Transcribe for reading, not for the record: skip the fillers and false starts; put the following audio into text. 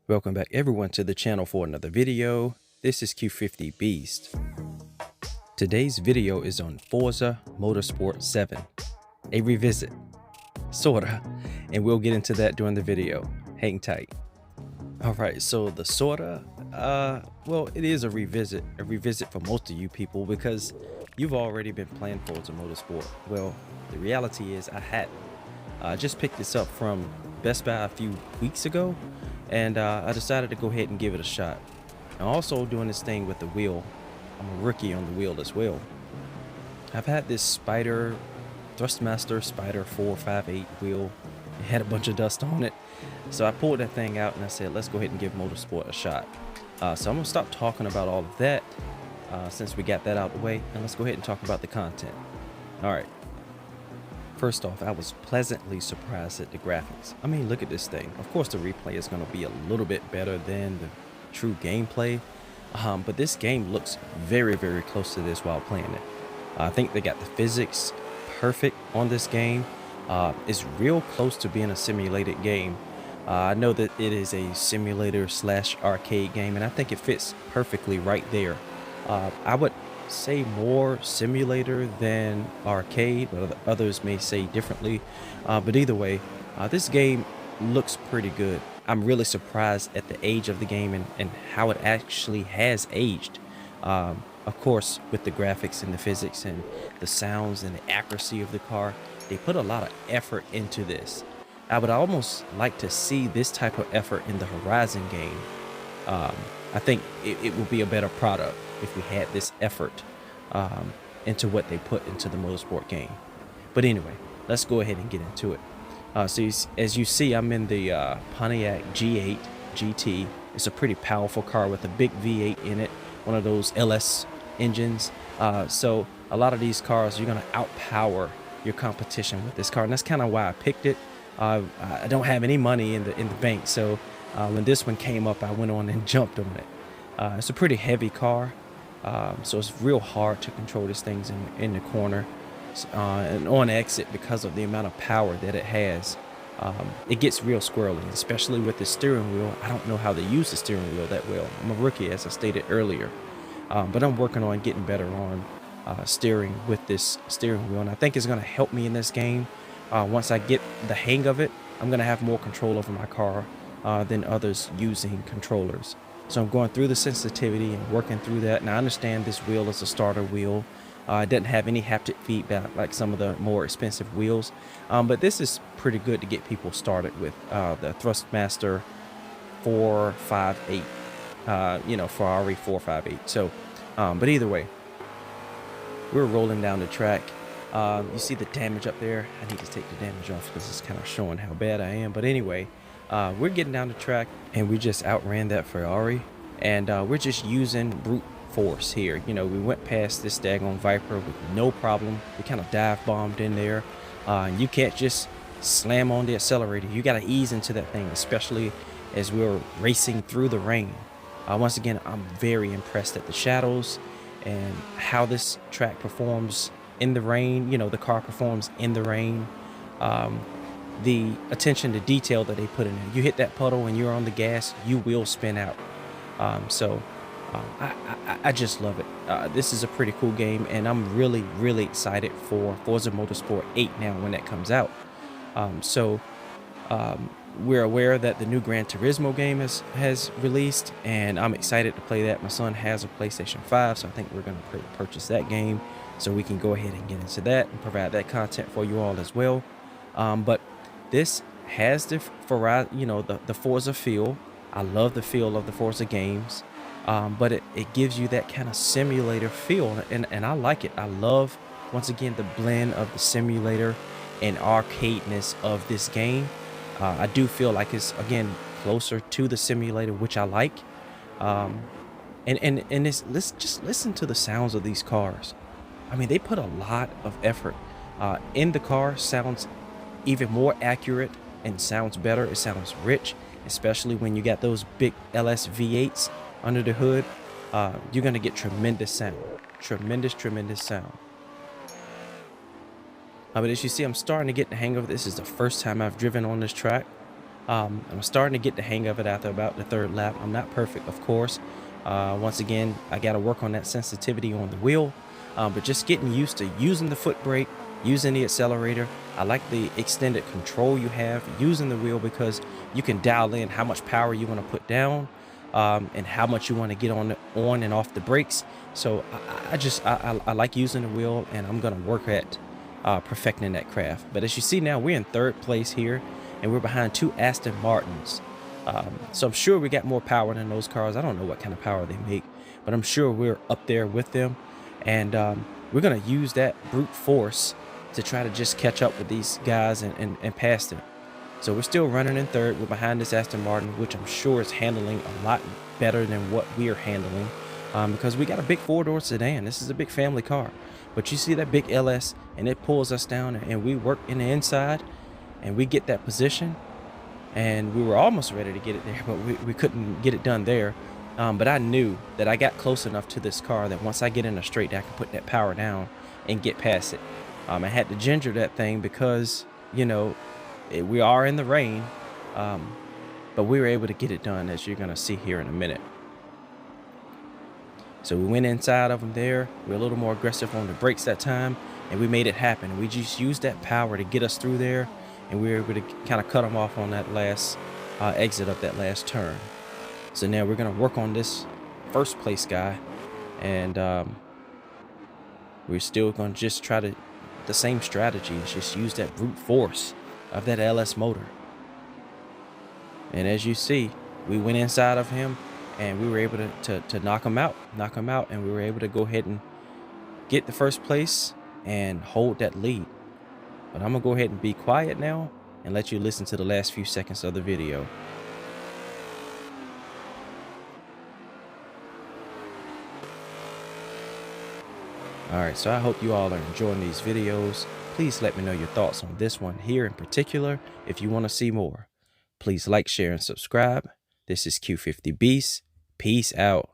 Welcome back everyone to the channel for another video. This is Q50 Beast. Today's video is on Forza Motorsport 7, a revisit, sorta, and we'll get into that during the video. Hang tight. Alright, so the sorta, well, it is a revisit for most of you people because you've already been playing Forza Motorsport. Well, the reality is I just picked this up from Best Buy a few weeks ago, and I decided to go ahead and give it a shot. I'm also doing this thing with the wheel. I'm a rookie on the wheel as well. I've had this Thrustmaster Spider 458 wheel. It had a bunch of dust on it, so I pulled that thing out and I said, let's go ahead and give Motorsport a shot. So I'm gonna stop talking about all of that since we got that out of the way, and let's go ahead and talk about the content. All right. First off, I was pleasantly surprised at the graphics. I mean, look at this thing. Of course, the replay is going to be a little bit better than the true gameplay, but this game looks very, very close to this while playing it. I think they got the physics perfect on this game. It's real close to being a simulated game. I know that it is a simulator / arcade game, and I think it fits perfectly right there. I would say more simulator than arcade, but others may say differently, but either way, this game looks pretty good. I'm really surprised at the age of the game and how it actually has aged. Of course, with the graphics and the physics and the sounds and the accuracy of the car, they put a lot of effort into this. I would almost like to see this type of effort in the Horizon game. I think it will be a better product if we had this effort into what they put into the motorsport game. But anyway, let's go ahead and get into it. So as you see, I'm in the Pontiac G8 GT. It's a pretty powerful car with a big V8 in it, one of those LS engines. So a lot of these cars, you're going to outpower your competition with this car, and that's kind of why I picked it. I don't have any money in the bank, so when this one came up, I went on and jumped on it. It's a pretty heavy car, so it's real hard to control these things in the corner and on exit because of the amount of power that it has. It gets real squirrely, especially with the steering wheel. I don't know how to use the steering wheel that well. I'm a rookie, as I stated earlier, but I'm working on getting better on steering with this steering wheel, and I think it's going to help me in this game. Once I get the hang of it, I'm going to have more control over my car than others using controllers. So I'm going through the sensitivity and working through that. And I understand this wheel is a starter wheel. It doesn't have any haptic feedback like some of the more expensive wheels. But this is pretty good to get people started with the Thrustmaster 458, Ferrari 458. So, but either way, we're rolling down the track. You see the damage up there. I need to take the damage off because it's kind of showing how bad I am. But anyway, we're getting down the track and we just outran that Ferrari, and we're just using brute force here. You know, we went past this daggone Viper with no problem. We kind of dive bombed in there. You can't just slam on the accelerator. You got to ease into that thing, especially as we're racing through the rain. Once again, I'm very impressed at the shadows and how this track performs in the rain. You know, the car performs in the rain. The attention to detail that they put in it. You hit that puddle and you're on the gas, you will spin out. I just love it. This is a pretty cool game, and I'm really, really excited for Forza Motorsport 8 now when that comes out. We're aware that the new Gran Turismo game has released, and I'm excited to play that. My son has a PlayStation 5, so I think we're going to purchase that game so we can go ahead and get into that and provide that content for you all as well. But this has the Forza feel. I love the feel of the Forza games, but it gives you that kind of simulator feel, and I like it. I love, once again, the blend of the simulator and arcadeness of this game. I do feel like it's, again, closer to the simulator, which I like. Let's just listen to the sounds of these cars. I mean, they put a lot of effort in the car. Sounds even more accurate and sounds better. It sounds rich, especially when you got those big LS V8s under the hood. You're gonna get tremendous sound, tremendous sound. But as you see, I'm starting to get the hang of it. This is the first time I've driven on this track. I'm starting to get the hang of it after about the third lap. I'm not perfect, of course. Once again, I got to work on that sensitivity on the wheel, but just getting used to using the foot brake, using the accelerator. I like the extended control you have using the wheel, because you can dial in how much power you want to put down, and how much you want to get on and off the brakes. So I like using the wheel, and I'm going to work at perfecting that craft. But as you see now, we're in third place here, and we're behind 2 Aston Martins. So I'm sure we got more power than those cars. I don't know what kind of power they make, but I'm sure we're up there with them. And we're going to use that brute force to try to just catch up with these guys and pass them. So we're still running in third. We're behind this Aston Martin, which I'm sure is handling a lot better than what we are handling, because we got a big 4-door sedan. This is a big family car. But you see that big LS, and it pulls us down, and we work in the inside, and we get that position. And we were almost ready to get it there, but we couldn't get it done there. But I knew that I got close enough to this car that once I get in a straight, I can put that power down and get past it. I had to ginger that thing because, you know, we are in the rain, but we were able to get it done, as you're going to see here in a minute. So we went inside of them there. We were a little more aggressive on the brakes that time, and we made it happen. We just used that power to get us through there, and we were able to kind of cut them off on that last exit of that last turn. So now we're going to work on this first place guy, and we're still going to just try to, the same strategy, is just use that brute force of that LS motor. And as you see, we went inside of him, and we were able to knock him out, and we were able to go ahead and get the first place and hold that lead. But I'm gonna go ahead and be quiet now and let you listen to the last few seconds of the video. Alright, so I hope you all are enjoying these videos. Please let me know your thoughts on this one here in particular. If you want to see more, please like, share, and subscribe. This is Q50 Beast. Peace out.